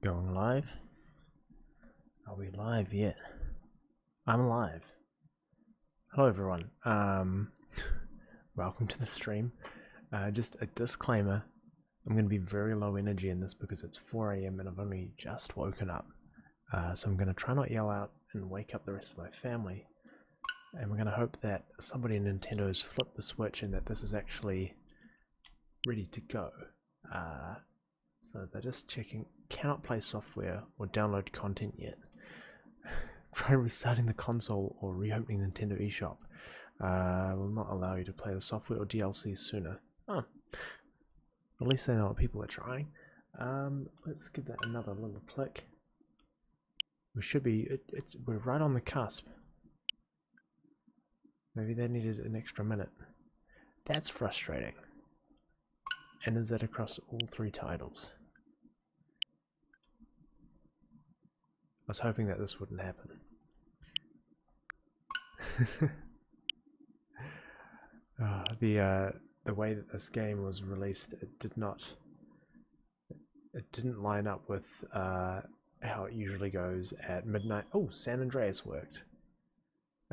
Going live? Are we live yet? I'm live. Hello everyone. Welcome to the stream. Just a disclaimer. I'm going to be very low energy in this because it's 4 AM and I've only just woken up. So I'm going to try not yell out and wake up the rest of my family. And we're going to hope that somebody in Nintendo's flipped the switch and that this is actually ready to go. So they're just checking. Cannot play software or download content yet. Try restarting the console or reopening Nintendo eShop. Will not allow you to play the software or DLC sooner. Oh. At least they know what people are trying. Let's give that another little click. We should be. We're right on the cusp. Maybe they needed an extra minute. That's frustrating. And is that across all 3 titles? I was hoping that this wouldn't happen. The way that this game was released, it didn't line up with how it usually goes at midnight. Oh, San Andreas worked.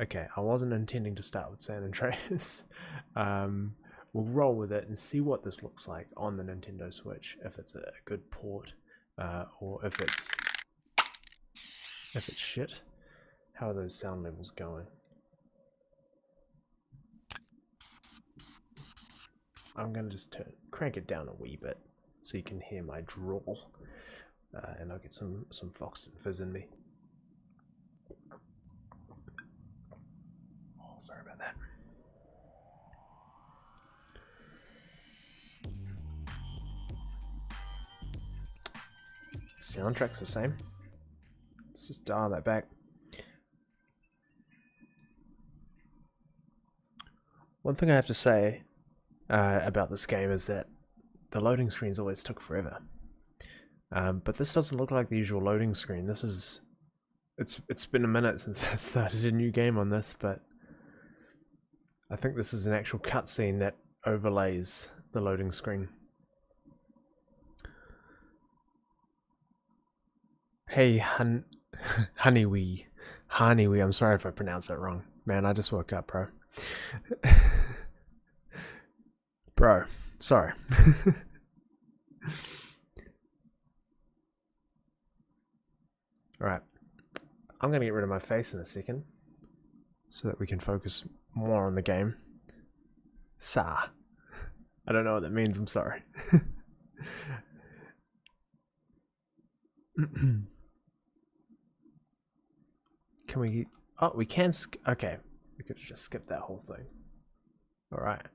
Okay, I wasn't intending to start with San Andreas. We'll roll with it and see what this looks like on the Nintendo Switch, if it's a good port, or if it's shit. How are those sound levels going? I'm gonna just crank it down a wee bit so you can hear my drawl, and I'll get some Fox and Fizz in me. Oh, sorry about that. Soundtrack's the same. Let's just dial that back. One thing I have to say about this game is that the loading screens always took forever. But this doesn't look like the usual loading screen. This is... It's been a minute since I started a new game on this, but I think this is an actual cutscene that overlays the loading screen. Hey, Honeywee. Honeywee, I'm sorry if I pronounced that wrong. Man, I just woke up, bro. Bro, sorry. Alright. I'm going to get rid of my face in a second so that we can focus more on the game. Sa. I don't know what that means, I'm sorry. Can we... Oh, we can... Okay. We could just skip that whole thing. Alright.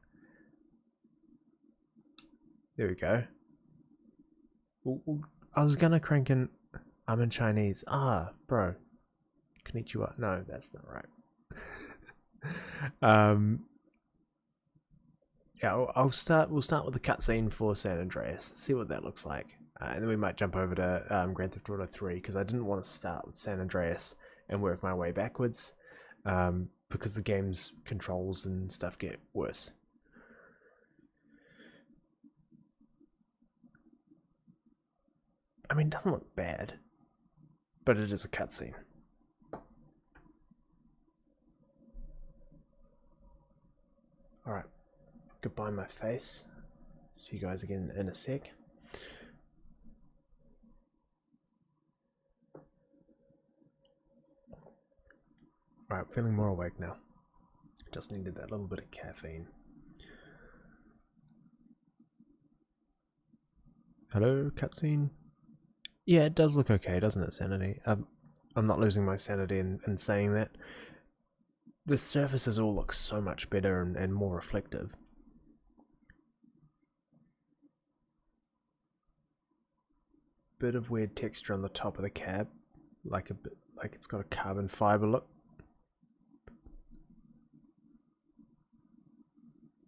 There we go. I was gonna crank in... I'm in Chinese. Ah, bro. Konnichiwa. No, that's not right. Yeah, we'll start with the cutscene for San Andreas. See what that looks like. And then we might jump over to Grand Theft Auto 3, because I didn't want to start with San Andreas and work my way backwards, because the game's controls and stuff get worse. I mean, it doesn't look bad, but it is a cutscene. Alright, goodbye my face. See you guys again in a sec. Alright, feeling more awake now. Just needed that little bit of caffeine. Hello, cutscene? Yeah, it does look okay, doesn't it, Sanity? I'm not losing my sanity in saying that. The surfaces all look so much better and more reflective. Bit of weird texture on the top of the cab, like it's got a carbon fiber look.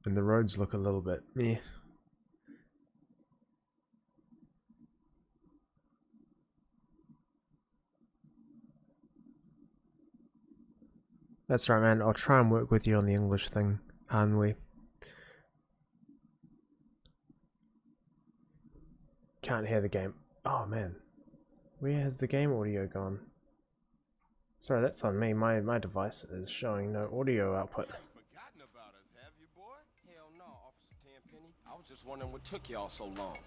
And the roads look a little bit meh. That's right, man. I'll try and work with you on the English thing, aren't we? Can't hear the game. Oh, man. Where has the game audio gone? Sorry, that's on me. My device is showing no audio output. Forgotten about us, have you, boy? Hell no, Officer Tenpenny. I was just wondering what took y'all so long.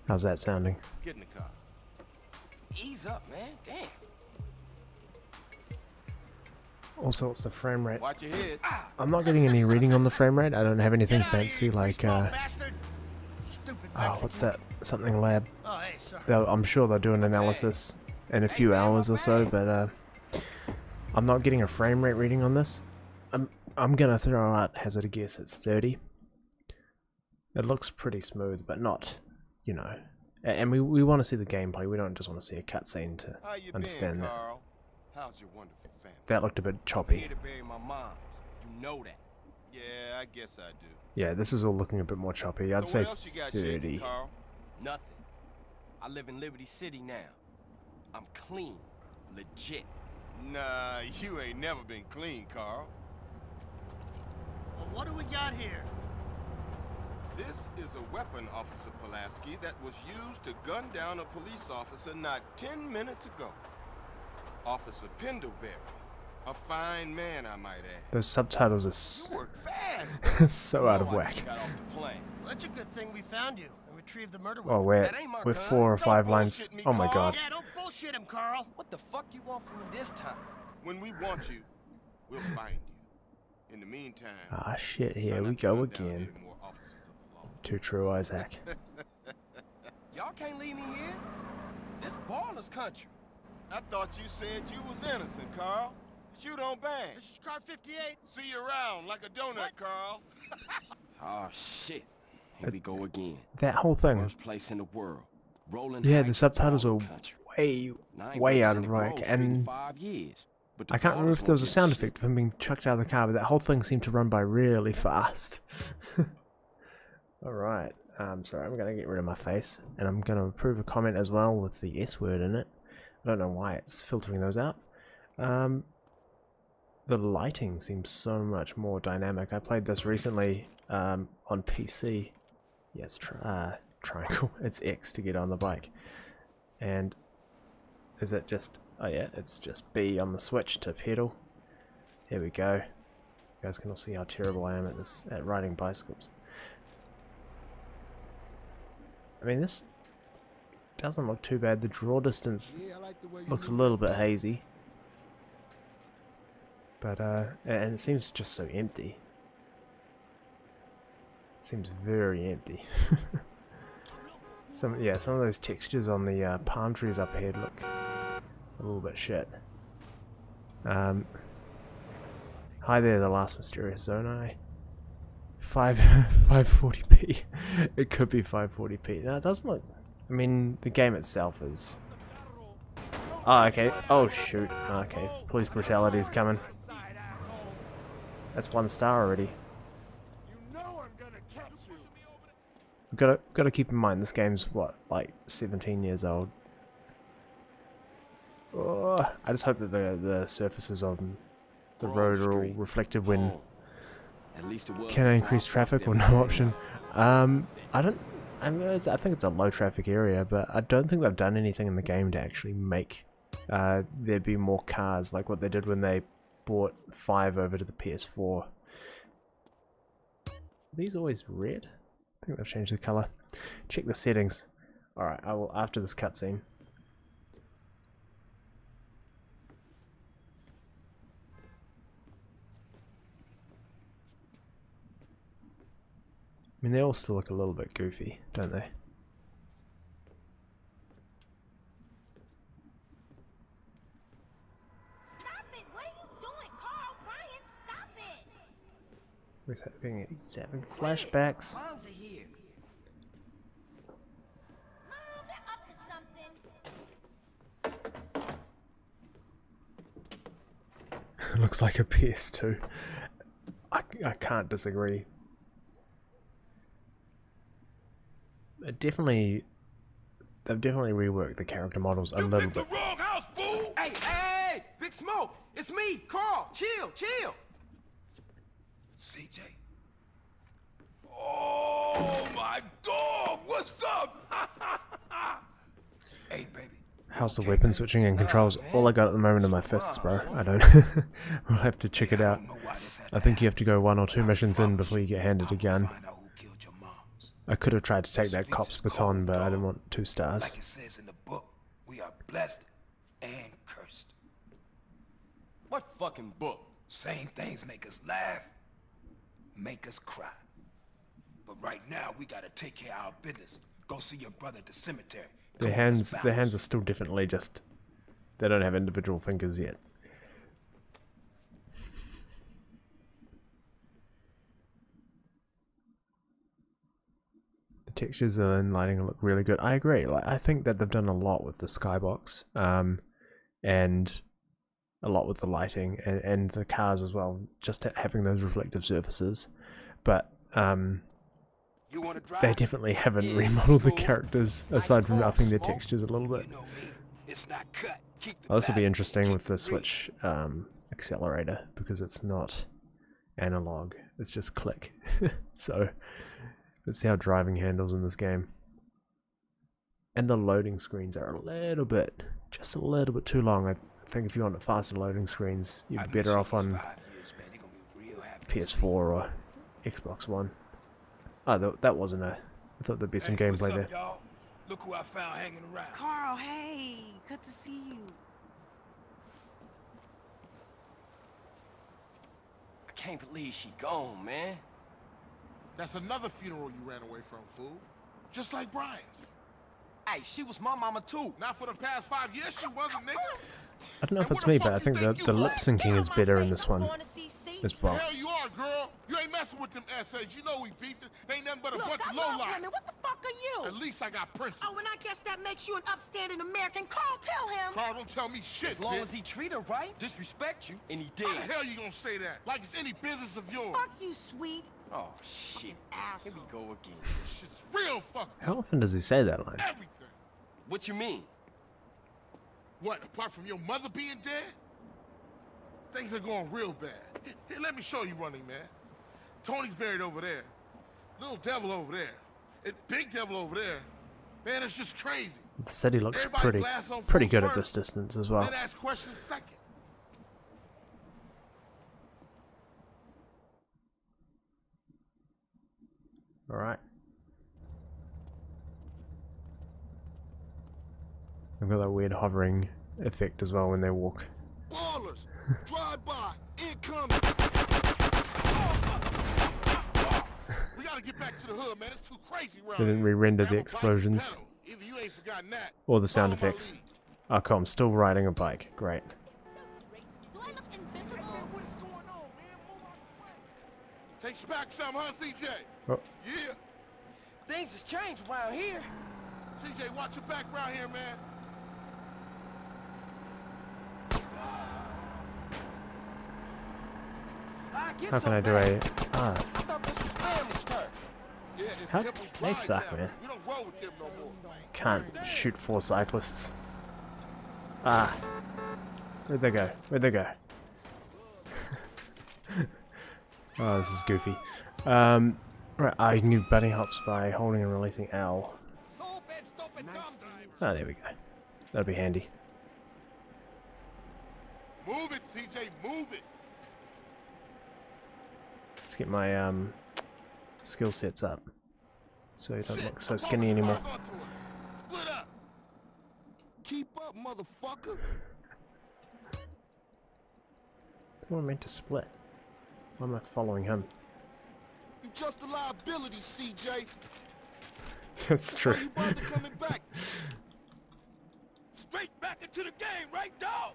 How's that sounding? Get in the car. Ease up, man. Damn. Also, what's the frame rate? Watch your head. I'm not getting any reading on the frame rate. I don't have anything fancy like what's that? Something lab. Oh, hey, sorry. I'm sure they'll do an analysis in a few hours or so, but I'm not getting a frame rate reading on this. I'm gonna throw out hazard a guess. It's 30. It looks pretty smooth, but not, you know. And we want to see the gameplay. We don't just want to see a cutscene to How you understand been, that. Carl? How's your wonderful family? That looked a bit I'm choppy. here to bury my mom. You know that. Yeah, I guess I do. Yeah, this is all looking a bit more choppy. I'd So say what else you got shaking, 30. Carl? Nothing. I live in Liberty City now. I'm clean. Legit. Nah, you ain't never been clean, Carl. Well, what do we got here? This is a weapon, Officer Pulaski, that was used to gun down a police officer not 10 minutes ago. Officer Pendlebury. A fine man, I might add. Those subtitles You are work fast. so out of Oh, I whack. just got off the plane. Well, that's a good thing we found you and retrieved the murder Oh, weapon. we're That ain't my gun. 4 or 5 Don't lines. bullshit me, Oh my Carl. god. Yeah, don't bullshit him, Carl. What the fuck you want from me this time? When we want you, we'll find you. In the meantime, Ah shit, try here not we to go run down again. any more officers of the law. Too true, Isaac. Y'all can't leave me here. This baller's country. I thought you said you was innocent, Carl. But you don't bang. This is car 58. See you around like a donut, Carl. Oh, shit. Here we go again. That whole thing. Worst place in the world. Rolling Yeah, Heights, the subtitles baller are country. way, Now, I ain't way worked out in of the whack. Grove Street in And 5 years, but the I can't remember ballers if there was a won't sound give effect of him being chucked out of the car, but that whole thing seemed to run by really fast. Alright, sorry, I'm going to get rid of my face, and I'm going to approve a comment as well with the S word in it. I don't know why it's filtering those out. The lighting seems so much more dynamic. I played this recently on PC. Yes, triangle. It's X to get on the bike. And is it just... Oh yeah, it's just B on the Switch to pedal. Here we go. You guys can all see how terrible I am at riding bicycles. I mean, this doesn't look too bad. The draw distance looks a little bit hazy. But, and it seems just so empty. Seems very empty. Some of those textures on the palm trees up ahead look a little bit shit. Hi there, the last mysterious zone. 540p. It could be 540p. No, it doesn't look. I mean, the game itself is. Oh, okay. Oh shoot. Okay, police brutality is coming. That's 1 star already. We've got to keep in mind this game's what, like 17 years old. Oh, I just hope that the surfaces on the road are all reflective when At least it was can I increase traffic or no option. I think it's a low traffic area, but I don't think they've done anything in the game to actually make there be more cars like what they did when they brought 5 over to the PS4. Are these always red? I think they've changed the color. Check the settings. Alright, I will after this cutscene. I mean, they all still look a little bit goofy, don't they? Stop it! What are you doing, Carl? Brian, stop it! We're having 87 flashbacks. Moms are here. Mom, they're up to something. Looks like a PS2. I can't disagree. They've definitely reworked the character models a little bit. Wrong house, fool! Hey, hey, Big Smoke! It's me, Carl! Chill, chill! CJ. Oh my dog! What's up? Hey, baby. How's the weapon switching and controls? All I got at the moment are my fists, bro. I don't... We'll have to check it out. I think you have to go 1 or 2 missions in before you get handed a gun. I could have tried to take that cop's baton, but I didn't want 2 stars. Like it says in the book, we are blessed and cursed. What fucking book? Same things make us laugh, make us cry. But right now, we gotta take care of our business. Go see your brother at the cemetery. Their hands are still definitely just... They don't have individual fingers yet. The textures and lighting look really good. I agree. Like, I think that they've done a lot with the skybox, and a lot with the lighting and the cars as well. Just having those reflective surfaces, but they definitely haven't remodeled the characters aside from upping their textures a little bit. It's not cut. Oh, this will be interesting with the Switch accelerator, because it's not analog, it's just click. So let's see how driving handles in this game. And the loading screens are just a little bit too long. I think if you want faster loading screens, you're better off on PS4 or Xbox One. Oh, that wasn't a... I thought there'd be some gameplay there. Y'all? Look who I found hanging around. Carl, hey, good to see you. I can't believe she gone, man. That's another funeral you ran away from, fool. Just like Brian's. Hey, she was my mama too. Not for the past 5 years she wasn't, nigga. I don't know if it's me, but I think the lip syncing is better in this one as well. Hell you are, girl. You ain't messing with them essays. You know we beefed it. They ain't nothing but a bunch of Look, lowlife. women, what the fuck are At you? least I got principles. Oh, and I guess that makes you an upstanding American. Carl, tell him. Carl, don't tell me shit, As long bitch. as he treat her right, disrespect you, and he How did. the hell you gonna say that? Like it's any business of yours. Fuck you, sweet Oh shit. asshole. Here we go again. This shit's real fucked up. How often does he say that line? Everything. What you mean? What, apart from your mother being dead? Things are going real bad. Here, let me show you, Running Man. Tony's buried over there. Little Devil over there. And Big Devil over there. Man, it's just crazy. The city looks Everybody glass on pretty full good at first, this distance as well. Then ask questions second. Alright. I've got that weird hovering effect as well when they walk. Ballers, drive by, incoming. We gotta get back to the hood, man. It's too crazy around They didn't here. re-render the Grab a bike explosions and pedal. Either you ain't forgotten that. or the sound Follow my effects. lead. Oh cool, I'm still riding a bike. Great. Do I look invisible? Takes you back some, huh, CJ? Oh, Yeah. Things has changed around here. CJ, watch your back around here, man. how can I do a... Ah, I thought this was family's turn. Yeah, it's How- Temple they Pride suck, now. man. We don't roll with them no more. can't shoot 4 cyclists. Ah. Where'd they go? Where'd they go? Oh, this is goofy. Right, you can do bunny hops by holding and releasing L. Oh, there we go. That'll be handy. Move it, CJ, move it. Let's get my skill sets up, so you don't Shit, look so I'm skinny already anymore. logged onto it. Split up. Keep up, motherfucker. Who am I meant to split? Why am I following him? You just a liability, CJ. That's Why true. you bother coming back? Straight back into the game, right, dog?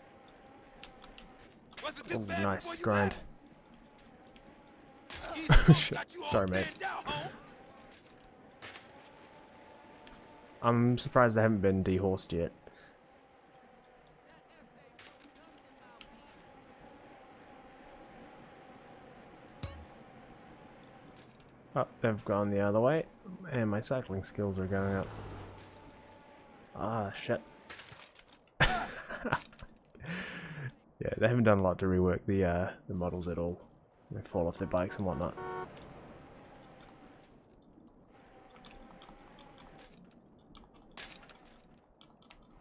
Wasn't this Oh, bad nice before you grind. left? Easy, dog, Shit. got you all Sorry, mate. pinned down, home. I'm surprised they haven't been dehorsed yet. Oh, they've gone the other way, and my cycling skills are going up. Ah, shit. Yeah, they haven't done a lot to rework the models at all. They fall off their bikes and whatnot.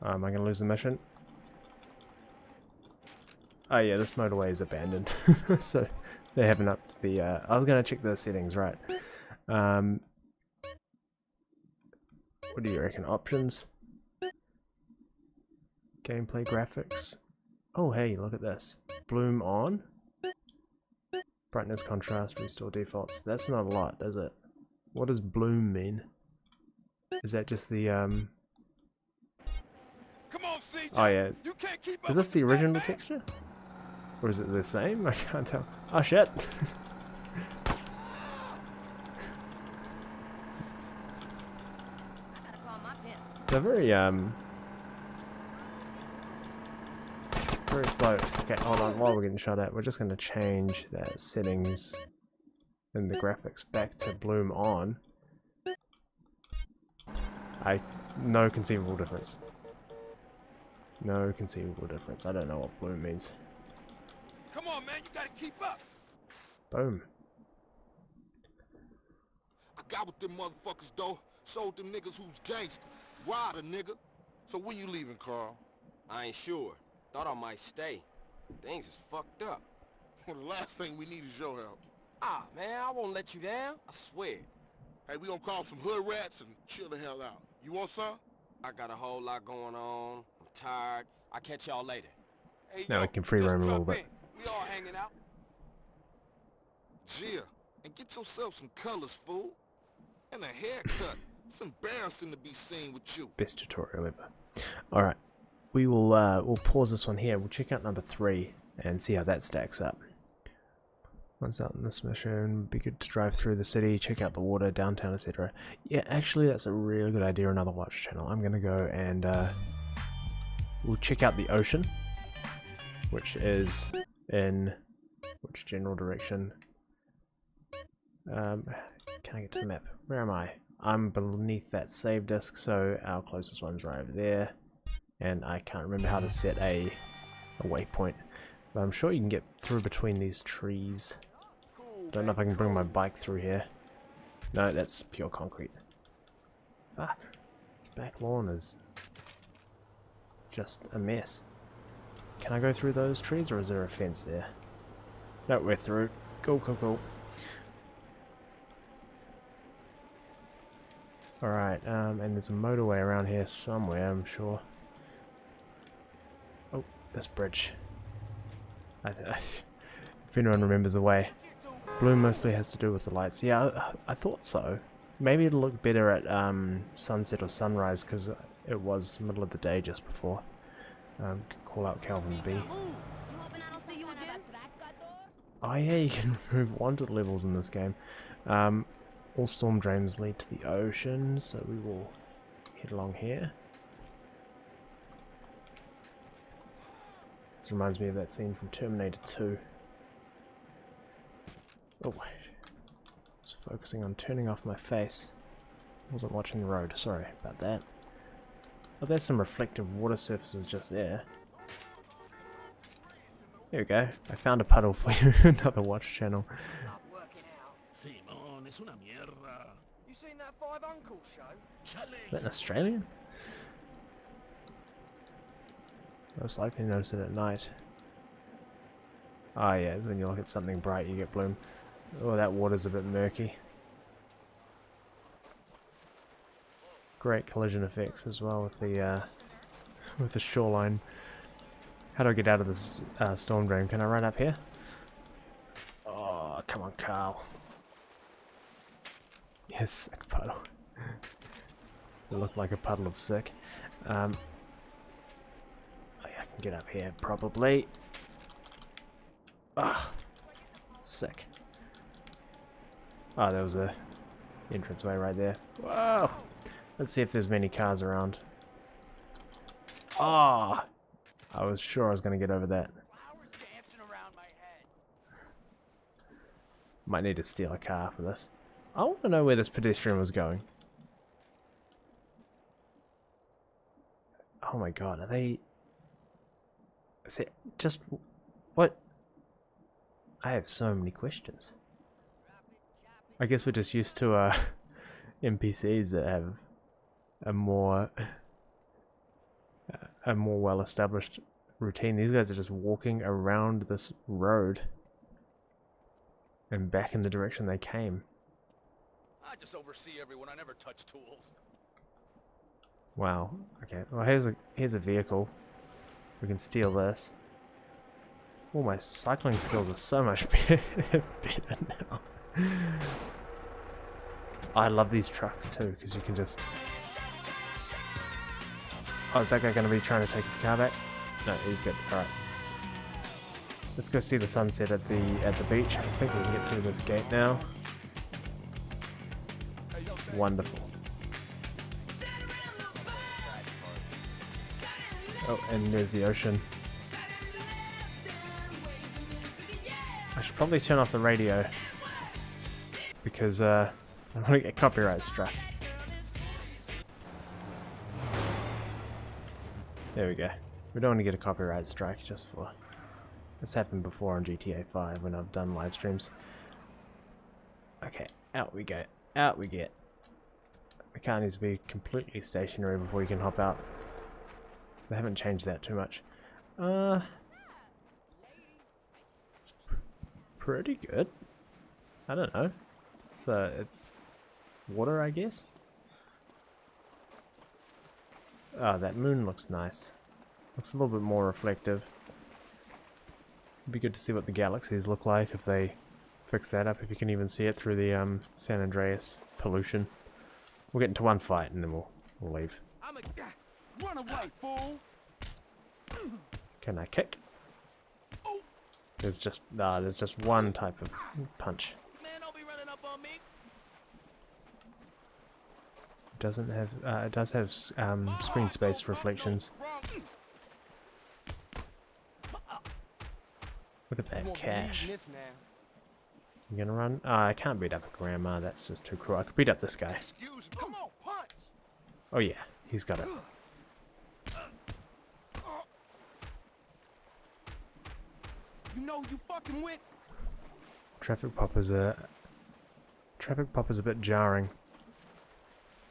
Am I gonna lose the mission? Oh yeah, this motorway is abandoned. So they haven't up to the I was gonna check the settings, right. What do you reckon? Options? Gameplay graphics. Oh hey, look at this. Bloom on. Brightness, contrast, restore defaults. That's not a lot, is it? What does bloom mean? Is that just the Come on, CJ. Oh yeah. You can't keep up Is this with the original Batman. texture? Or is it the same? I can't tell. Oh shit! I gotta call my pimp. They're very slow. Okay, hold on, while we're getting shot at, we're just gonna change that settings in the graphics back to bloom on. No conceivable difference. No conceivable difference. I don't know what bloom means. Come on, man. You gotta keep up. Boom. I got with them motherfuckers, though. Showed them niggas who's gangster. Why the nigga? So when you leaving, Carl? I ain't sure. Thought I might stay. Things is fucked up. Well, the last thing we need is your help. Ah, man, I won't let you down. I swear. Hey, we gonna call some hood rats and chill the hell out. You want some? I got a whole lot going on. I'm tired. I'll catch y'all later. Hey, Now yo, we can free just roam a little jump bit. in. We all hanging out. Gia, and get yourself some colors, fool. And a haircut. It's embarrassing to be seen with you. Best tutorial ever. Alright. We will we'll pause this one here. We'll check out number 3 and see how that stacks up. Once out in this mission, be good to drive through the city, check out the water, downtown, etc. Yeah, actually that's a really good idea, another watch channel. I'm gonna go and we'll check out the ocean, which is in which general direction? Can I get to the map? Where am I? I'm beneath that save disk, so our closest one's right over there. And I can't remember how to set a waypoint. But I'm sure you can get through between these trees. Don't know if I can bring my bike through here. No, that's pure concrete. Fuck. This back lawn is just a mess. Can I go through those trees, or is there a fence there? No, we're through. Cool, cool, cool. Alright, and there's a motorway around here somewhere, I'm sure. Oh, this bridge. If anyone remembers the way. Blue mostly has to do with the lights. Yeah, I thought so. Maybe it'll look better at sunset or sunrise, because it was middle of the day just before. Can call out Calvin B. You hoping I don't see you again? Oh yeah, you can remove wanted levels in this game. All storm drains lead to the ocean, so we will head along here. This reminds me of that scene from Terminator 2. Oh wait. Just focusing on turning off my face. Wasn't watching the road, sorry about that. Oh, there's some reflective water surfaces just there. There we go. I found a puddle for you. Another watch channel. Simón, es una mierda. You seen that Five Uncles show? Is that an Australian? Most likely notice it at night. Ah yeah, it's when you look at something bright you get bloom. Oh, that water's a bit murky. Great collision effects as well with the shoreline. How do I get out of this storm drain? Can I run up here? Oh, come on, Carl. Yes, sick puddle. It looked like a puddle of sick. Oh, yeah, I can get up here, probably. Ah, sick. Oh, there was a entranceway right there. Whoa! Let's see if there's many cars around. Ah! I was sure I was going to get over that. Might need to steal a car for this. I want to know where this pedestrian was going. Oh my god, are they... Is it just... What? I have so many questions. I guess we're just used to NPCs that have a more a more well-established routine. These guys are just walking around this road and back in the direction they came. I just oversee everyone. I never touch tools. Wow. Okay. Well, here's a vehicle. We can steal this. Oh, my cycling skills are so much better now. I love these trucks too, because you can just... Oh, is that guy going to be trying to take his car back? No, he's good. Alright. Let's go see the sunset at the beach. I think we can get through this gate now. Wonderful. Oh, and there's the ocean. I should probably turn off the radio because I want to get copyright struck. There we go. We don't want to get a copyright strike just for... It's happened before on GTA 5 when I've done live streams. Okay, out we go. Out we get. The car needs to be completely stationary before you can hop out. They haven't changed that too much. It's pretty good. I don't know. It's water, I guess. That moon looks nice. Looks a little bit more reflective. It'd be good to see what the galaxies look like if they fix that up. If you can even see it through the San Andreas pollution. We'll get into one fight and then we'll leave. I'm a guy. Run away, fool! Can I kick? There's just one type of punch. Man, don't be running up on me. Doesn't have it does have screen space reflections. Look at that cash. You gonna run? I can't beat up a grandma. That's just too cruel. I could beat up this guy. Come on, punch! Oh yeah, he's got it. You know you fucking went. Traffic pop is a bit jarring.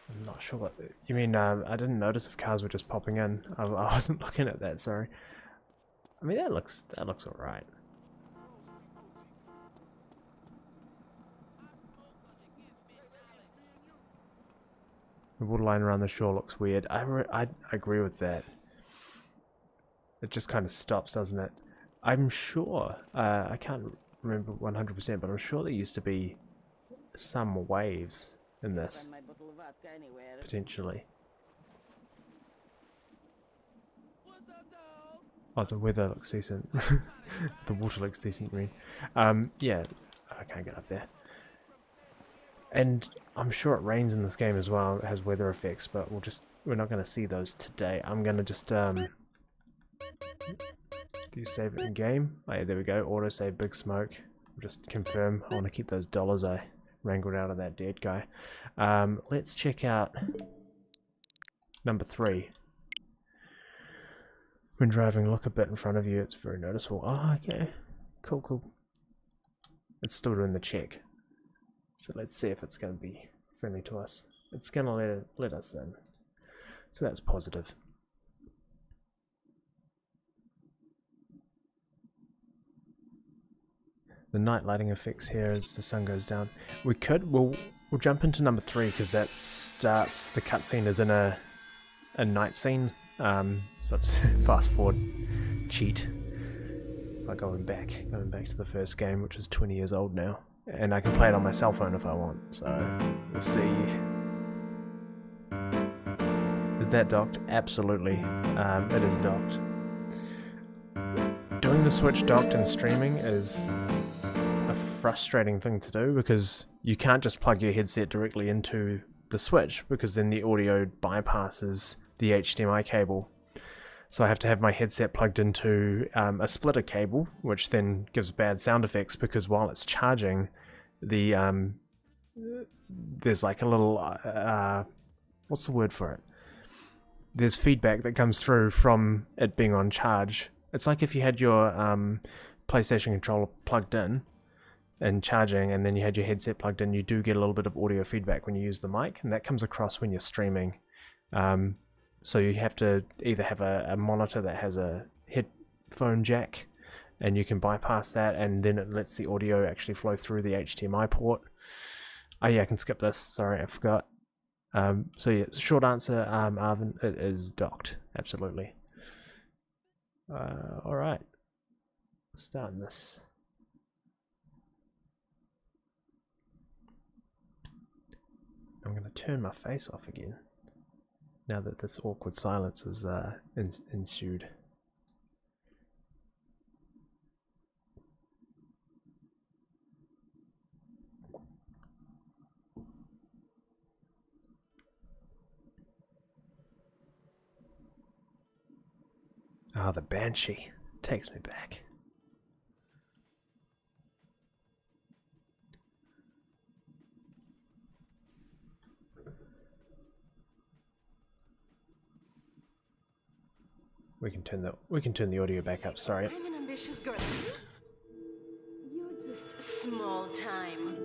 I'm not sure what you mean. I didn't notice if cars were just popping in. I wasn't looking at that. Sorry. I mean that looks all right. The waterline around the shore looks weird. I agree with that. It just kind of stops, doesn't it? I'm sure. I can't remember 100%, but I'm sure there used to be some waves in this. Potentially. Oh, the weather looks decent. The water looks decent green. Yeah, I can't get up there. And I'm sure it rains in this game as well. It has weather effects, but we're not going to see those today. I'm going to just do you save it in game? Oh yeah, there we go. Auto save Big Smoke. Just confirm. I want to keep those dollars I wrangled out of that dead guy. Let's check out number 3. When driving, look a bit in front of you. It's very noticeable. Oh, okay. Cool. It's still doing the check. So let's see if it's going to be friendly to us. It's going to let us in. So that's positive. The night lighting effects here as the sun goes down. We'll jump into number 3 because that starts, the cutscene is in a night scene. So it's fast forward cheat by going back to the first game, which is 20 years old now. And I can play it on my cell phone if I want, so we'll see. Is that docked? Absolutely. It is docked. Doing the Switch docked and streaming is a frustrating thing to do because you can't just plug your headset directly into the Switch because then the audio bypasses the HDMI cable. So I have to have my headset plugged into a splitter cable, which then gives bad sound effects because while it's charging, there's like a little what's the word for it? There's feedback that comes through from it being on charge. It's like if you had your PlayStation controller plugged in and charging, and then you had your headset plugged in, you do get a little bit of audio feedback when you use the mic, and that comes across when you're streaming. So you have to either have a monitor that has a headphone jack, and you can bypass that, and then it lets the audio actually flow through the HDMI port. Oh yeah, I can skip this. Sorry, I forgot. So yeah, short answer, Arvin, it is docked. Absolutely. Alright. Starting this. I'm going to turn my face off again, now that this awkward silence is ensued. Ah, the Banshee takes me back. We can turn the audio back up. Sorry. I'm an ambitious girl. You're just small time.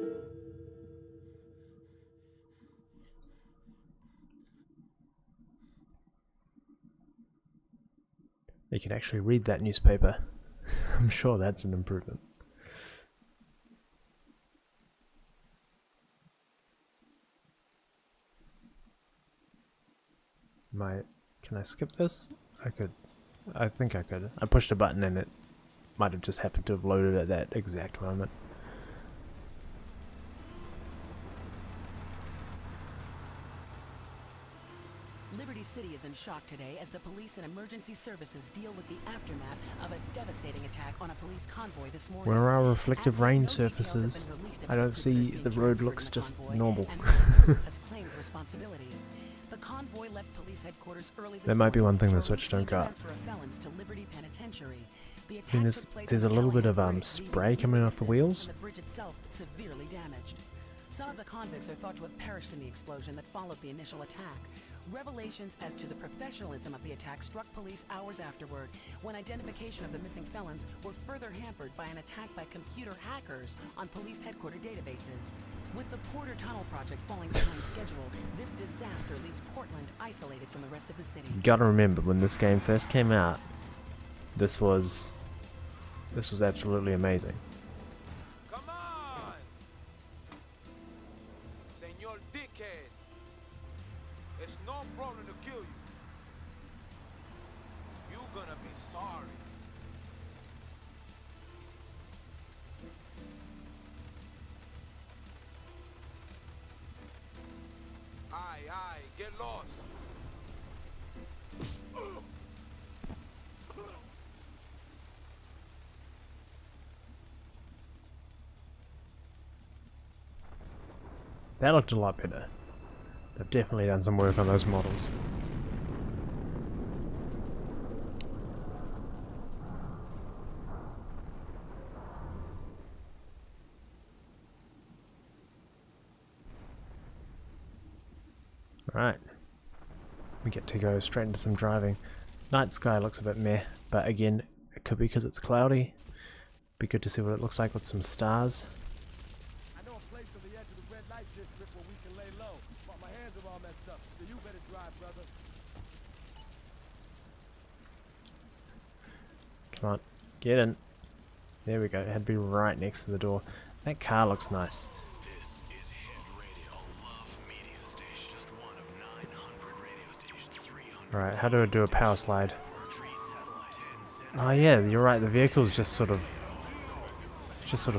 You can actually read that newspaper. I'm sure that's an improvement. Can I skip this? I could. I think I could. I pushed a button and it might have just happened to have loaded at that exact moment. Liberty City is in shock today as the police and emergency services deal with the aftermath of a devastating attack on a police convoy this morning. Where are reflective As rain no details have been surfaces? released of I the don't prisoners see being the road transferred looks to the just convoy, normal. and the group has claimed responsibility. The convoy left police headquarters early this That might be morning one thing for the a Switch don't routine got. transfer of felons to Liberty Penitentiary. The I attack mean, took place there's on a the little bit of Callahan Bridge, spray leaving coming off the witnesses wheels. and the bridge itself severely damaged. Some of the convicts are thought to have perished in the explosion that followed the initial attack. Revelations as to the professionalism of the attack struck police hours afterward, when identification of the missing felons were further hampered by an attack by computer hackers on police headquarters databases. With the Porter Tunnel project falling behind schedule, this disaster leaves Portland isolated from the rest of the city. You gotta remember, when this game first came out, this was absolutely amazing. Come on! Senor Dickhead. It's no problem to kill you. You gonna be sorry. Aye, get lost. That looked a lot better. They've definitely done some work on those models. Alright. We get to go straight into some driving. Night sky looks a bit meh, but again, it could be because it's cloudy. Be good to see what it looks like with some stars. I know a place on the edge of the red light district where we can lay low, but my hands are all messed up, so you better drive, brother. Come on, get in. There we go, it had to be right next to the door. That car looks nice. This is Head Radio, Love Media Station, just one of 900 radio stations, 300. Alright, how do I do a power slide? Oh yeah, you're right, the vehicles just sort of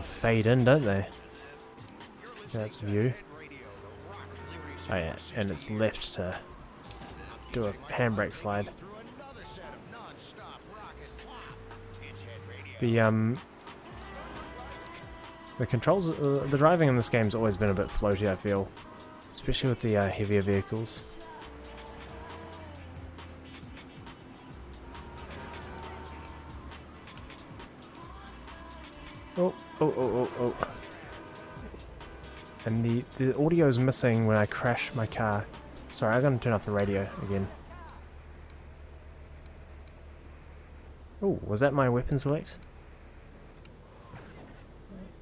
fade in, don't they? That's view. Oh yeah, and it's left to do a handbrake slide. The controls, the driving in this game's always been a bit floaty, I feel, especially with the heavier vehicles. Oh. And the audio is missing when I crash my car. Sorry, I'm gonna turn off the radio again. Oh, was that my weapon select?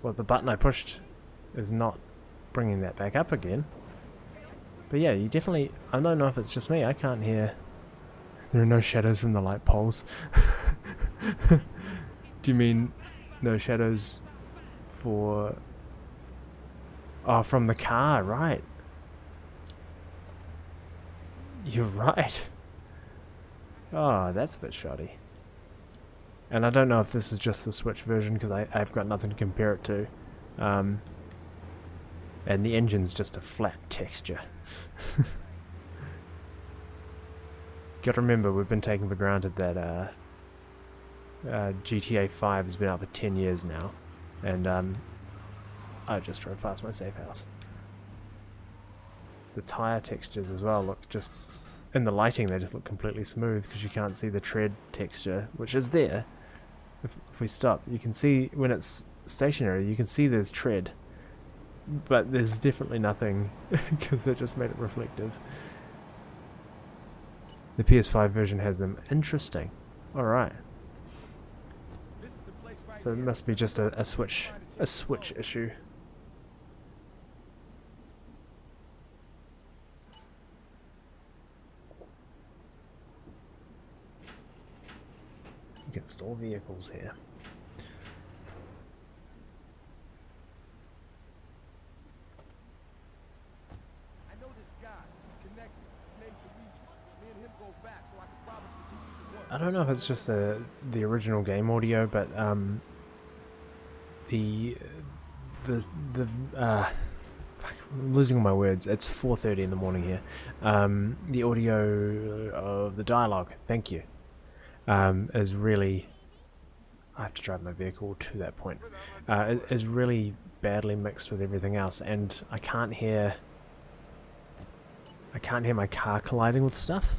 Well, the button I pushed is not bringing that back up again. But yeah, you definitely... I don't know if it's just me, I can't hear There are no shadows from the light poles. Do you mean no shadows for... Oh, from the car, right. You're right. Oh, that's a bit shoddy. And I don't know if this is just the Switch version, because I've got nothing to compare it to. And the engine's just a flat texture. Gotta remember, we've been taking for granted that GTA 5 has been out for 10 years now. And I just drove past my safe house. The tyre textures as well look just... In the lighting they just look completely smooth because you can't see the tread texture, which is there. If we stop, you can see when it's stationary, you can see there's tread. But there's definitely nothing because they just made it reflective. The PS5 version has them. Interesting. Alright. So it must be just a Switch issue. You can store vehicles here. I know this guy. He's connected. His name's Luigi. Me and him go back, so I can probably do some work. I don't know if it's just the original game audio, but fuck, I'm losing all my words. It's 4:30 in the morning here. The audio of the dialogue, thank you, is really... I have to drive my vehicle to that point. Is really badly mixed with everything else, and I can't hear my car colliding with stuff.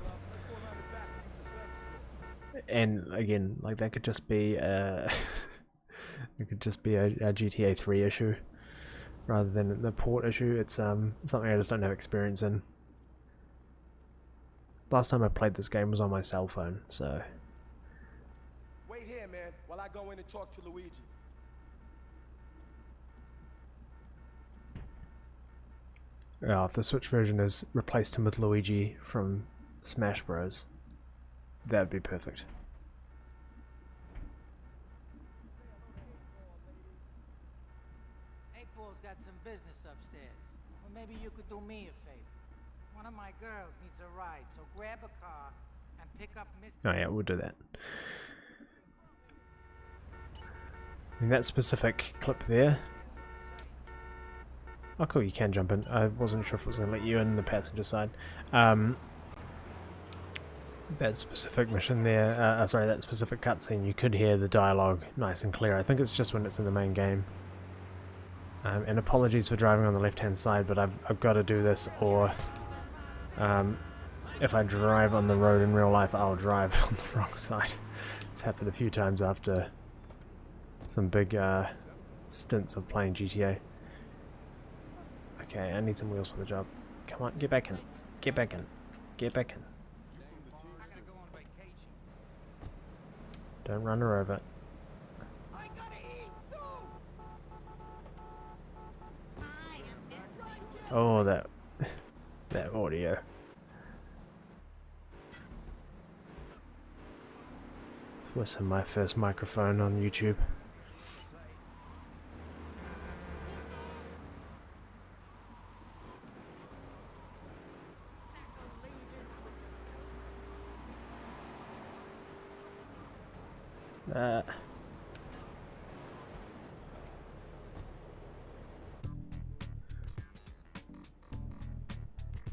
And again, like that could just be it could just be a GTA 3 issue rather than the port issue. It's something I just don't have experience in. Last time I played this game was on my cell phone, so... Wait here, man, while I go in and talk to Luigi. If the Switch version is replaced him with Luigi from Smash Bros, that'd be perfect. Eightball's got some business upstairs. Or maybe you could do me a favor. One of my girls needs a ride, so grab a car and pick up Mr. Oh yeah, we'll do that. In that specific clip there... Oh cool, you can jump in. I wasn't sure if it was going to let you in the passenger side. That specific mission there, sorry, that specific cutscene, you could hear the dialogue nice and clear. I think it's just when it's in the main game. And apologies for driving on the left-hand side, but I've got to do this, or if I drive on the road in real life, I'll drive on the wrong side. It's happened a few times after some big stints of playing GTA. Okay, I need some wheels for the job. Come on, get back in. Get back in. Get back in. Don't run her over. Oh, that audio. It's worse than my first microphone on YouTube.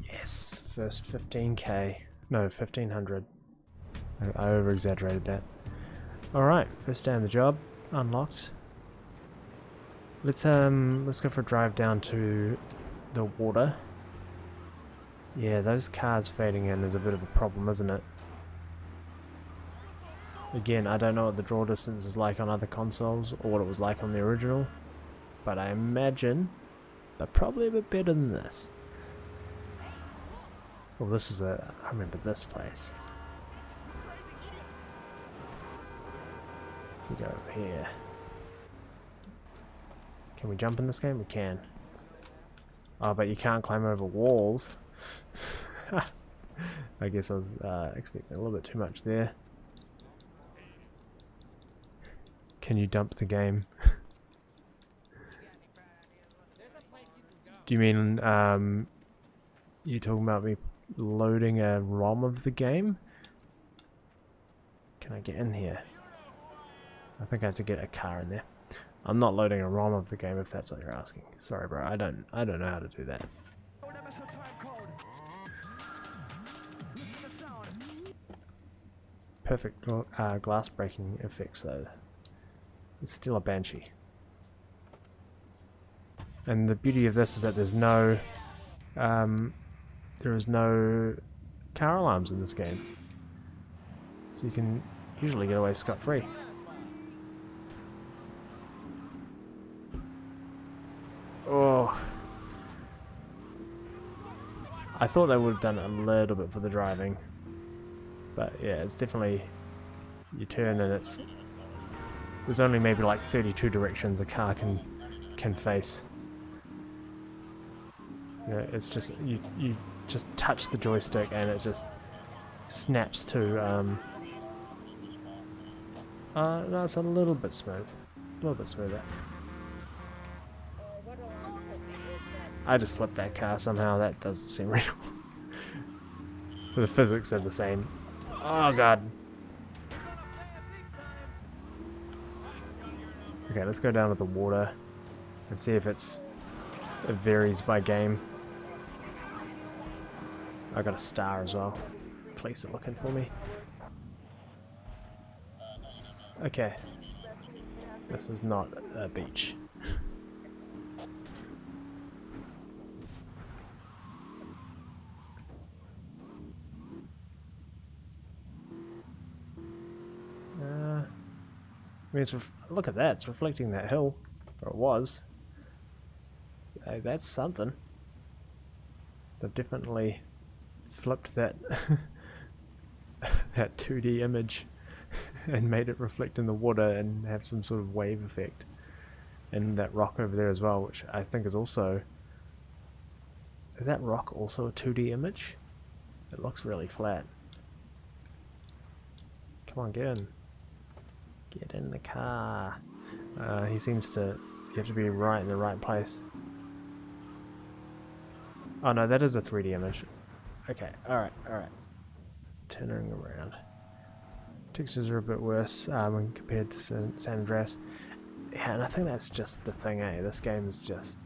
Yes, first 15k. No, 1500. I over-exaggerated that. Alright, first day on the job. Unlocked. Let's go for a drive down to the water. Yeah, those cars fading in is a bit of a problem, isn't it? Again, I don't know what the draw distance is like on other consoles, or what it was like on the original, but I imagine they're probably a bit better than this. Well, this is I remember this place. If we go over here. Can we jump in this game? We can. Oh, but you can't climb over walls. I guess I was expecting a little bit too much there. Can you dump the game? Do you mean you talking about me loading a ROM of the game? Can I get in here? I think I have to get a car in there. I'm not loading a ROM of the game if that's what you're asking. Sorry, bro. I don't know how to do that. Perfect glass breaking effects though. It's still a Banshee. And the beauty of this is that there's no there is no car alarms in this game. So you can usually get away scot-free. Oh. I thought they would have done it a little bit for the driving. But yeah, it's definitely, you turn and there's only maybe like 32 directions a car can face. Yeah, it's just, you just touch the joystick and it just snaps to, no, it's a little bit smooth. A little bit smoother. I just flipped that car somehow, that doesn't seem real. So the physics are the same. Oh god. Okay, let's go down to the water and see if it varies by game. I got a star as well. Police are looking for me. Okay. This is not a beach. I mean, look at that, it's reflecting that hill, or it was. Hey, that's something. They've definitely flipped that that 2D image and made it reflect in the water and have some sort of wave effect. And that rock over there as well, which I think is also... Is that rock also a 2D image? It looks really flat. Come on, get in. Get in the car. He seems to... You have to be right in the right place. Oh no, that is a 3D image. Okay, alright, alright. Turning around. Textures are a bit worse when compared to San Andreas. Yeah, and I think that's just the thing, eh? This game is just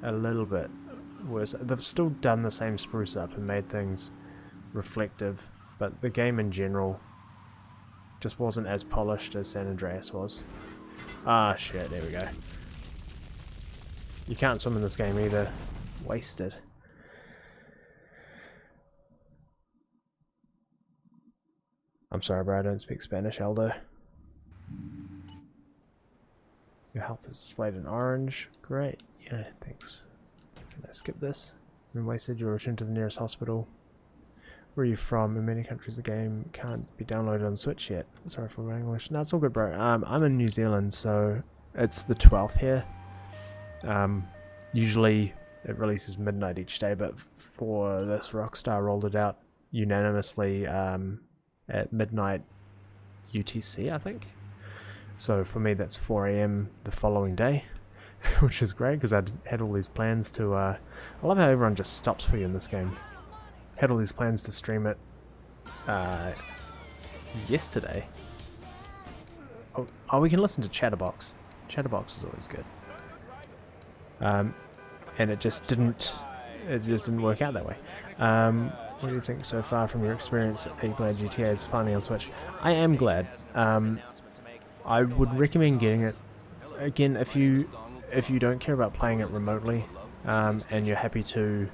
a little bit worse. They've still done the same spruce up and made things reflective, but the game in general just wasn't as polished as San Andreas was. Ah, shit, there we go. You can't swim in this game either. Wasted. I'm sorry, bro, I don't speak Spanish, Aldo. Your health is displayed in orange. Great. Yeah, thanks. Can I skip this? Been wasted, you'll return to the nearest hospital. Where are you from? In many countries the game can't be downloaded on Switch yet. Sorry for my English. No, it's all good, bro. I'm in New Zealand, so it's the 12th here. Usually it releases midnight each day, but for this, Rockstar rolled it out unanimously at midnight UTC, I think. So for me that's 4 AM the following day, which is great because I had all these plans to... I love how everyone just stops for you in this game. Had all these plans to stream it yesterday. Oh, we can listen to Chatterbox. Chatterbox is always good. And it just didn't work out that way. What do you think so far from your experience? Are you glad GTA is finally on Switch? I am glad. I would recommend getting it. Again, if you don't care about playing it remotely, and you're happy to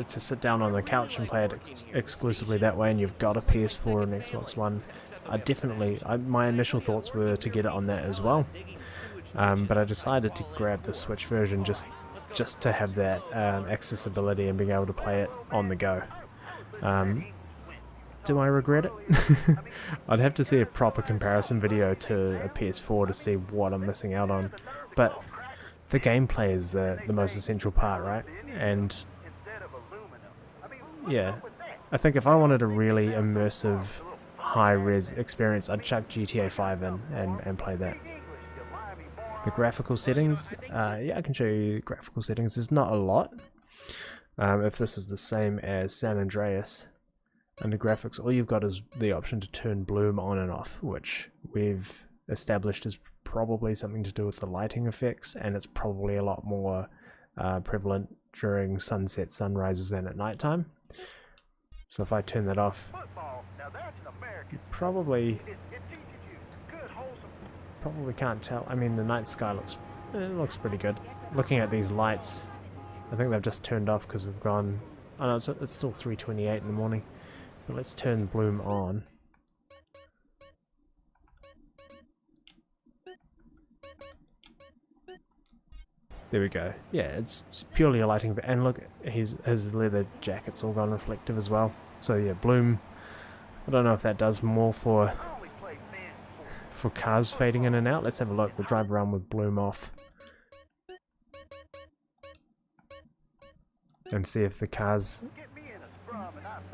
sit down on the couch and play it exclusively that way, and you've got a PS4 and Xbox One, my initial thoughts were to get it on that as well. But I decided to grab the Switch version just to have that accessibility and being able to play it on the go. Do I regret it? I'd have to see a proper comparison video to a PS4 to see what I'm missing out on. But the gameplay is the most essential part, right? And yeah, I think if I wanted a really immersive, high-res experience, I'd chuck GTA 5 in and play that. The graphical settings, yeah, I can show you graphical settings. There's not a lot. If this is the same as San Andreas, under graphics, all you've got is the option to turn bloom on and off, which we've established is probably something to do with the lighting effects, and it's probably a lot more prevalent during sunset, sunrises, and at nighttime. So if I turn that off, you probably can't tell. I mean, the night sky looks pretty good. Looking at these lights, I think they've just turned off because we've gone. Oh no, it's still 3:28 in the morning. But let's turn bloom on. There we go. Yeah, it's purely a lighting. And look, his leather jacket's all gone reflective as well. So yeah, bloom. I don't know if that does more for cars fading in and out. Let's have a look. We'll drive around with bloom off and see if the cars.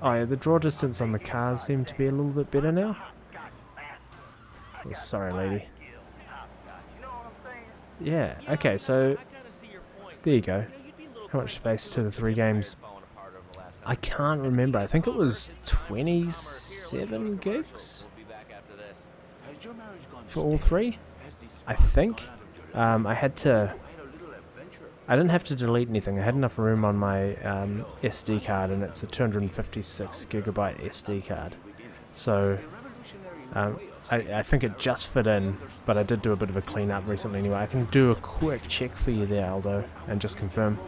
Oh yeah, the draw distance on the cars seem to be a little bit better now. Oh, sorry, lady. Yeah. Okay, so there you go. How much space to the 3 games? I can't remember. I think it was 27 gigs for all 3. I think. I didn't have to delete anything. I had enough room on my SD card, and it's a 256 gigabyte SD card. So I think it just fit in, but I did do a bit of a cleanup recently anyway. I can do a quick check for you there, Aldo, and just confirm.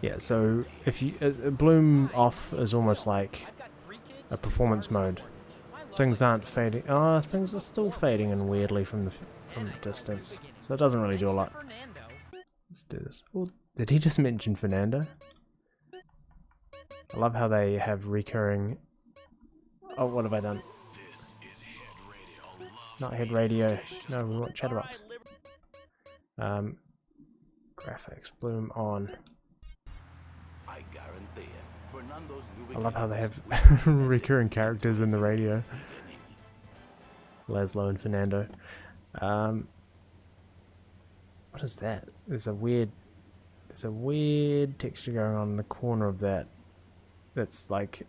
Yeah, so if you bloom off is almost like a performance mode. Things aren't fading. Oh, things are still fading in weirdly from the distance, so it doesn't really do a lot. Let's do this. Oh, did he just mention Fernando? I love how they have recurring. Oh, what have I done? Not head radio. No, we want Chatterbox. Graphics, bloom on. I love how they have recurring characters in the radio. Laszlo and Fernando. What is that? There's a weird texture going on in the corner of that. That's like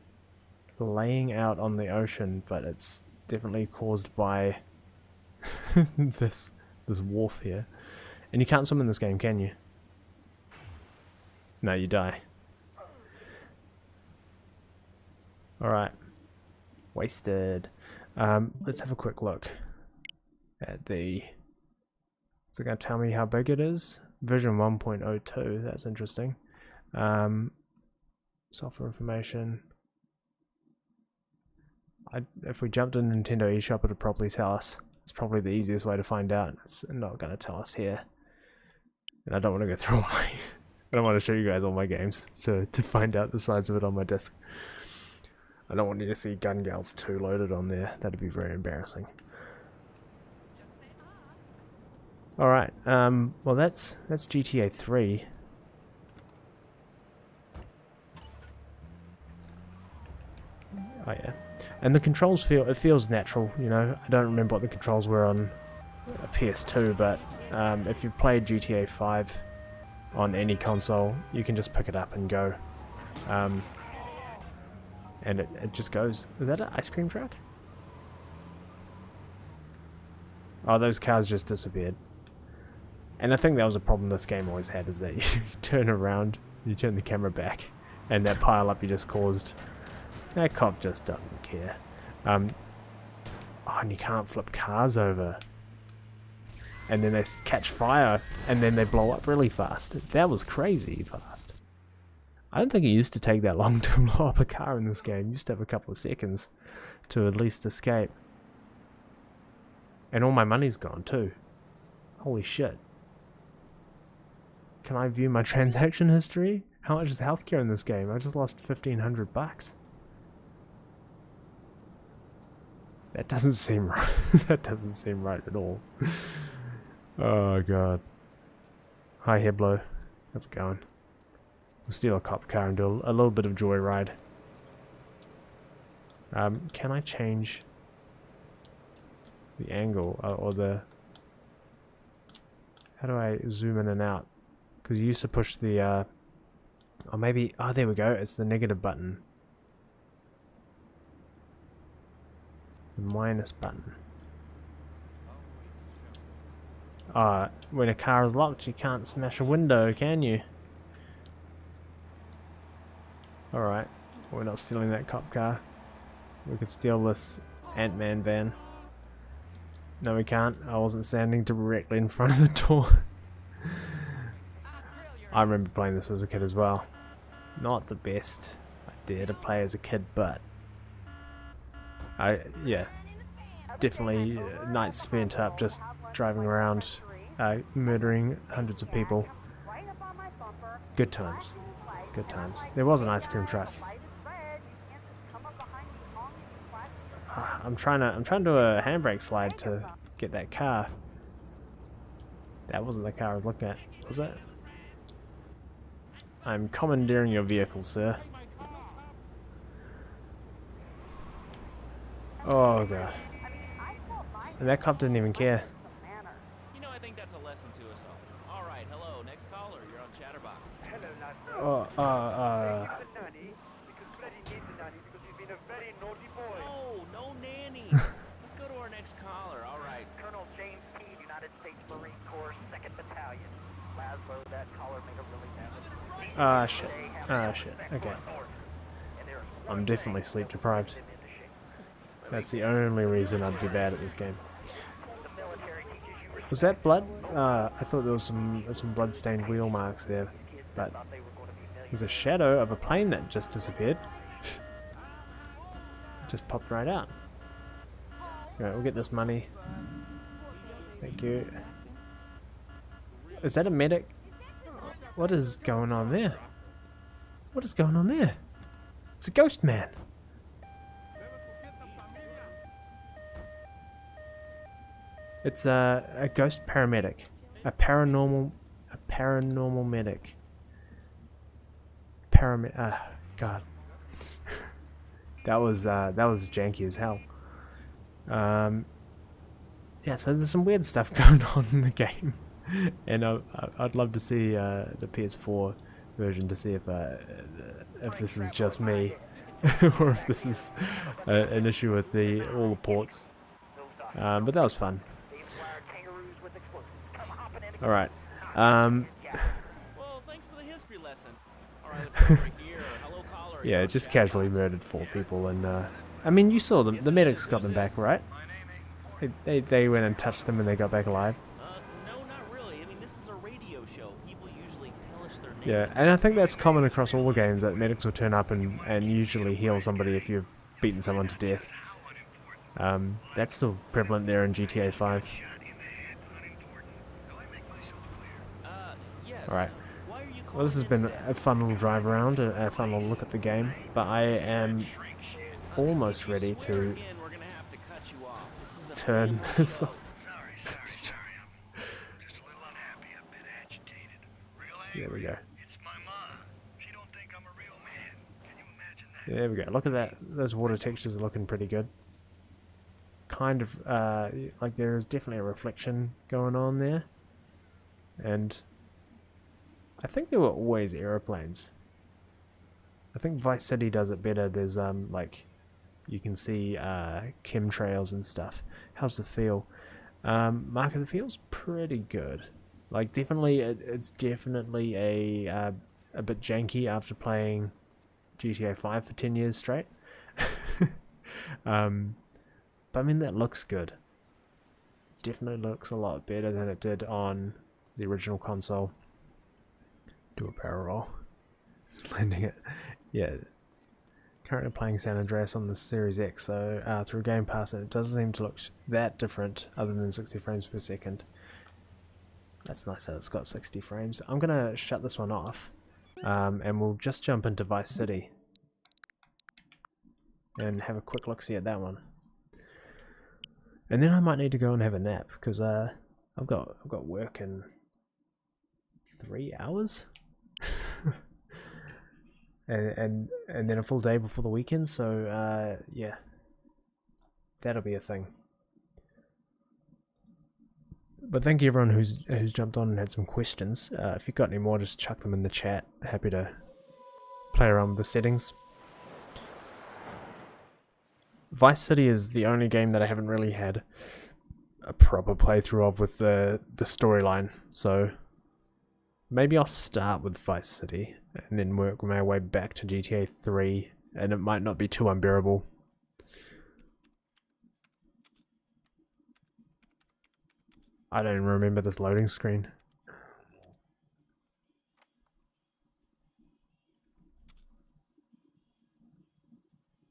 laying out on the ocean, but it's definitely caused by this wharf here. And you can't swim in this game, can you? No, you die. Alright. Wasted. Let's have a quick look at the... Is it going to tell me how big it is? Vision 1.02, that's interesting. Software information. If we jumped in Nintendo eShop, it would probably tell us. It's probably the easiest way to find out. It's not going to tell us here. And I don't want to go through my... I don't want to show you guys all my games to find out the size of it on my disc. I don't want you to see Gun Gals 2 loaded on there. That'd be very embarrassing. Alright, well that's GTA 3. Oh yeah. And the controls feels natural, you know. I don't remember what the controls were on PS2, but if you've played GTA 5 on any console, you can just pick it up and go. And it just goes. Is that an ice cream truck? Oh, those cars just disappeared. And I think that was a problem this game always had, is that you turn around, you turn the camera back, and that pile up you just caused, that cop just doesn't care. Oh, and you can't flip cars over. And then they catch fire, and then they blow up really fast. That was crazy fast. I don't think it used to take that long to blow up a car in this game. You used to have a couple of seconds to at least escape. And all my money's gone too. Holy shit. Can I view my transaction history? How much is healthcare in this game? I just lost 1,500 bucks. That doesn't seem right. That doesn't seem right at all. Oh god. Hi Heblo. How's it going? We'll steal a cop car and do a little bit of joyride. Can I change the angle or the... How do I zoom in and out? Because you used to push the... oh, maybe... Oh, there we go. It's the negative button. The minus button. When a car is locked, you can't smash a window, can you? Alright. We're not stealing that cop car. We could steal this Ant-Man van. No, we can't. I wasn't standing directly in front of the door. I remember playing this as a kid as well. Not the best idea to play as a kid, but... yeah. Definitely nights spent up just driving around, murdering hundreds of people. Good times. Good times. There was an ice cream truck. I'm trying to do a handbrake slide to get that car. That wasn't the car I was looking at, was it? I'm commandeering your vehicle, sir. Oh god. And that cop didn't even care. You know, I think that's a lesson to us all. Alright, hello, next caller, you're on Chatterbox. Oh, no nanny. Let's go to our next caller, alright. Colonel James P., United States Marine Corps, 2nd Battalion. Laszlo, that caller made a really bad shit. Shit. Okay. I'm definitely sleep deprived. That's the only reason I'd be bad at this game. Was that blood? I thought there was some blood-stained wheel marks there, but there's a shadow of a plane that just disappeared. Just popped right out. Alright, we'll get this money. Thank you. Is that a medic? What is going on there? What is going on there? It's a ghost man. It's a ghost paramedic, a paranormal medic. God, that was janky as hell. Yeah, so there's some weird stuff going on in the game, and I'd love to see the PS4 version to see if this is just me, or if this is an issue with all the ports. But that was fun. Alright. Well, thanks for the history lesson. Alright, let's go over here. Hello, caller. Yeah, just casually murdered 4 people, and I mean, you saw them. The medics got them back, right? They went and touched them and they got back alive. No, not really. I mean, this is a radio show. People usually tell us their name. Yeah, and I think that's common across all the games, that medics will turn up and usually heal somebody if you've beaten someone to death. That's still prevalent there in GTA 5. Alright, well, this has been a fun little drive around, a fun little look at the game, but I am almost ready to turn this off. There we go. There we go, look at that, those water textures are looking pretty good. Kind of, like there is definitely a reflection going on there, and I think there were always aeroplanes. I think Vice City does it better. There's like you can see chemtrails and stuff. How's the feel? Mark, the feel's pretty good. Like definitely, it's definitely a bit janky after playing GTA 5 for 10 years straight. But I mean that looks good. Definitely looks a lot better than it did on the original console. Do a barrel roll. Landing it. Yeah. Currently playing San Andreas on the Series X, so through Game Pass, and it doesn't seem to look that different other than 60 frames per second. That's nice that it's got 60 frames. I'm gonna shut this one off, and we'll just jump into Vice City and have a quick look-see at that one. And then I might need to go and have a nap, because I've got work in 3 hours. and then a full day before the weekend. So yeah, that'll be a thing. But thank you everyone who's jumped on and had some questions. If you've got any more, just chuck them in the chat. Happy to play around with the settings. Vice City is the only game that I haven't really had a proper playthrough of with the storyline. So maybe I'll start with Vice City and then work my way back to GTA 3, and it might not be too unbearable. I don't even remember this loading screen.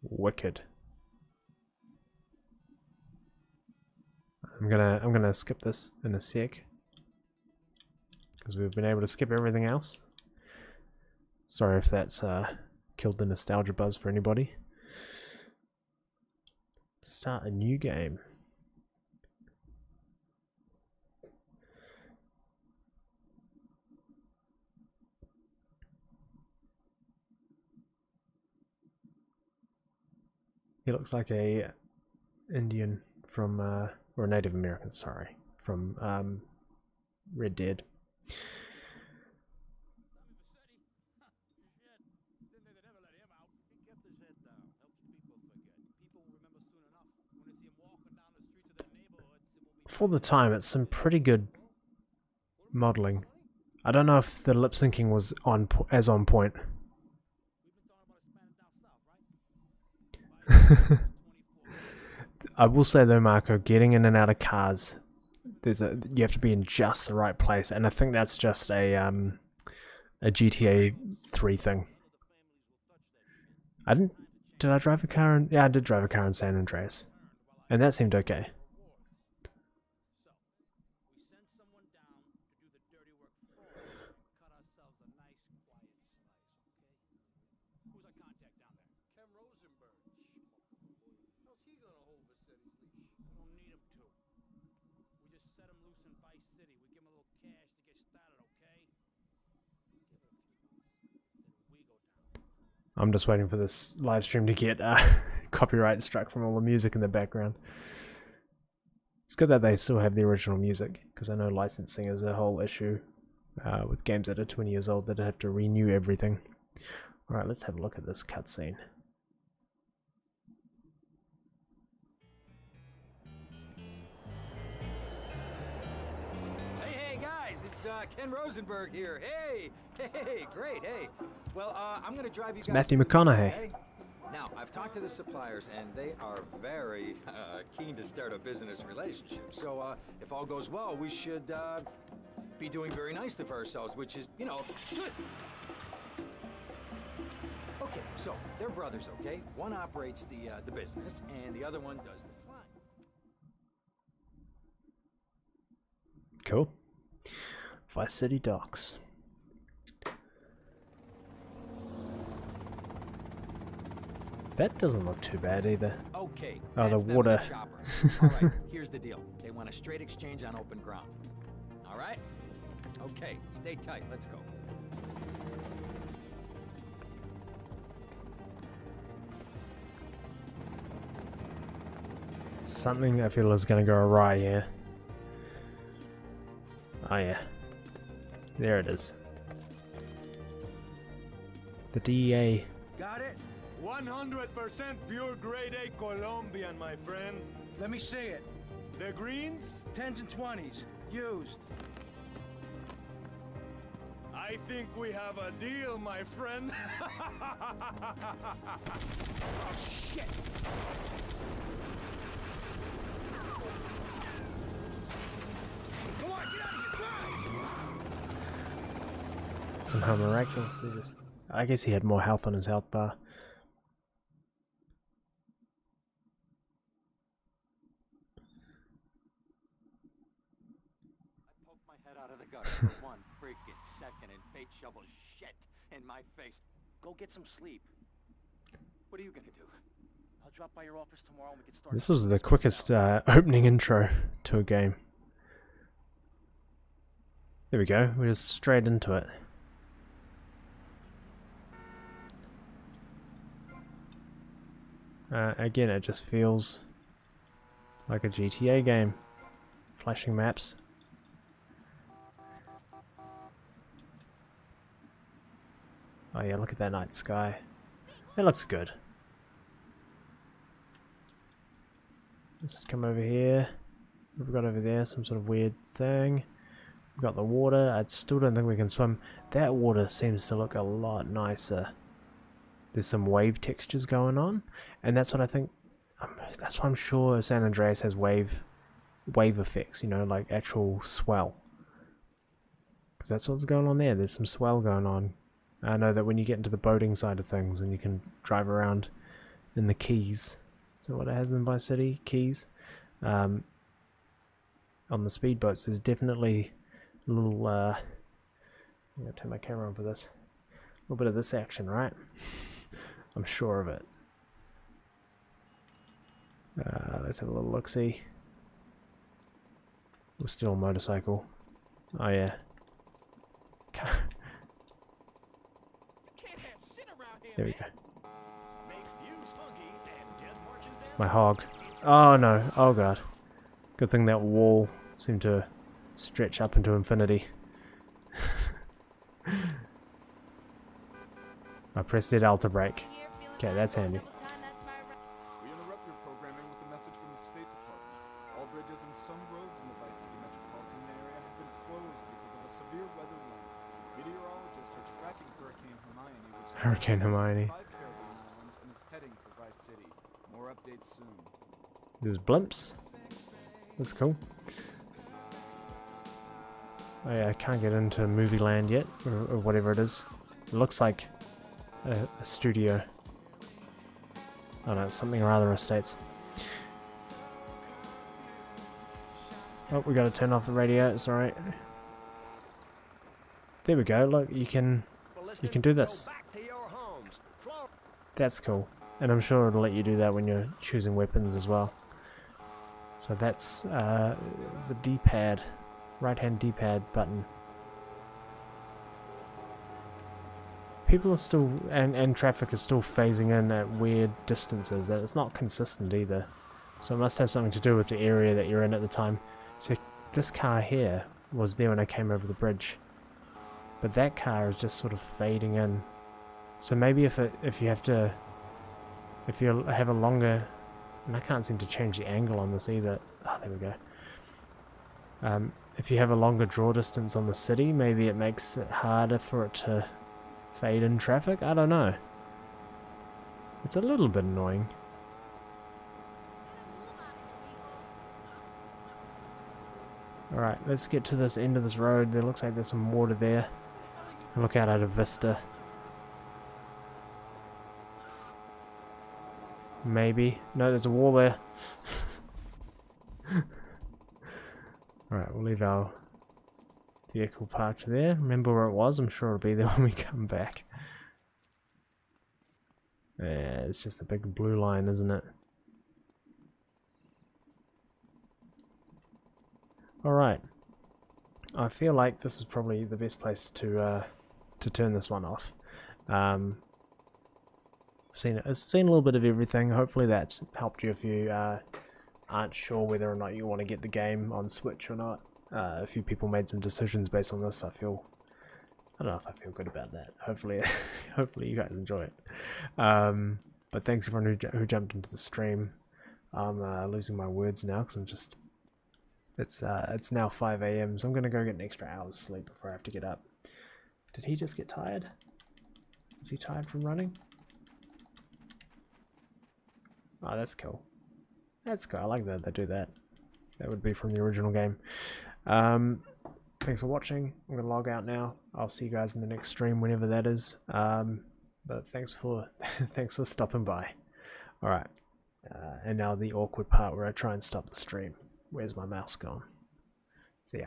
Wicked. I'm gonna skip this in a sec because we've been able to skip everything else. Sorry if that's killed the nostalgia buzz for anybody. Start a new game. He looks like a Indian from, or Native American, sorry, from Red Dead. For the time, it's some pretty good modeling. I don't know if the lip syncing was on point. I will say though, Marco, getting in and out of cars, you have to be in just the right place, and I think that's just a GTA 3 thing. Did I drive a car in? Yeah, I did drive a car in San Andreas, and that seemed okay. I'm just waiting for this live stream to get copyright struck from all the music in the background. It's good that they still have the original music, because I know licensing is a whole issue with games that are 20 years old that have to renew everything. Alright, let's have a look at this cutscene. Hey guys, it's Ken Rosenberg here. Hey, great, hey. Well, I'm gonna drive you It's guys Matthew to the meeting, McConaughey. okay? Now, I've talked to the suppliers, and they are very keen to start a business relationship. So, if all goes well, we should be doing very nicely for ourselves, which is, you know, good. Okay, so they're brothers, okay? One operates the business, and the other one does the flying. Cool. Vice City Docks. That doesn't look too bad either. Okay. Oh, the that's them in water. chopper. All right, here's the deal. They want a straight exchange on open ground. All right? Okay, stay tight. Let's go. Something I feel is going to go awry here. Oh yeah. There it is. The DEA. Got it? 100% pure grade A Colombian, my friend. Let me see it. The greens? 10s and 20s. Used. I think we have a deal, my friend. Oh, shit! Come on, get out of here, drive! Somehow miraculously just... I guess he had more health on his health bar. I poked my head out of the gutter for 1 freaking second and fate shovels shit in my face. Go get some sleep. What are you gonna do? I'll drop by your office tomorrow and we can start. This was the quickest opening intro to a game. There we go, we're just straight into it. Again, it just feels like a GTA game. Flashing maps. Oh yeah, look at that night sky. That looks good. Let's come over here. What have we got over there? Some sort of weird thing. We've got the water. I still don't think we can swim. That water seems to look a lot nicer. There's some wave textures going on, and that's what I think. That's why I'm sure San Andreas has wave effects. You know, like actual swell. Because that's what's going on there. There's some swell going on. I know that when you get into the boating side of things, and you can drive around in the Keys. Is that what it has in Vice City? Keys. On the speedboats, there's definitely a little. I'm gonna turn my camera on for this. A little bit of this action, right? I'm sure of it. Let's have a little look-see. We're still a motorcycle. Oh yeah. There we go. My hog. Oh no. Oh god. Good thing that wall seemed to stretch up into infinity. I pressed ZL to brake. Okay, that's handy. We interrupt your programming with a message from the State Department. All bridges and some roads in the Vice City metropolitan area have been closed because of a severe weather warning. Meteorologists are tracking Hurricane Hermione, which Hurricane Hermione. 5 Caribbean islands and is heading for Vice City. More updates soon. There's blimps. That's cool. Oh yeah, I can't get into Movie Land yet, or whatever it is. It looks like a studio. I don't know, something or other estates. Oh, we gotta turn off the radio, it's alright. There we go, look, you can do this. That's cool. And I'm sure it'll let you do that when you're choosing weapons as well. So that's the D-pad, right-hand D-pad button. People are still, and traffic is still phasing in at weird distances. It's not consistent either. So it must have something to do with the area that you're in at the time. So this car here was there when I came over the bridge. But that car is just sort of fading in. So maybe if you have a longer, and I can't seem to change the angle on this either. Oh, there we go. If you have a longer draw distance on the city, maybe it makes it harder for it to fade in traffic? I don't know. It's a little bit annoying. Alright, let's get to this end of this road. There looks like there's some water there. Look out at a vista. Maybe. No, there's a wall there. Alright, we'll leave our vehicle parked there. Remember where it was? I'm sure it'll be there when we come back. Yeah, it's just a big blue line, isn't it? Alright. I feel like this is probably the best place to turn this one off. I've seen a little bit of everything. Hopefully that's helped you if you aren't sure whether or not you want to get the game on Switch or not. A few people made some decisions based on this. I don't know if I feel good about that. Hopefully you guys enjoy it. But thanks everyone who jumped into the stream. I'm losing my words now because I'm just. It's now 5 AM, so I'm gonna go get an extra hour's sleep before I have to get up. Did he just get tired? Is he tired from running? Oh, that's cool. That's cool. I like that they do that. That would be from the original game. Thanks for watching. I'm gonna log out now. I'll see you guys in the next stream whenever that is. But thanks for thanks for stopping by. All right. And now the awkward part where I try and stop the stream. Where's my mouse gone? See ya.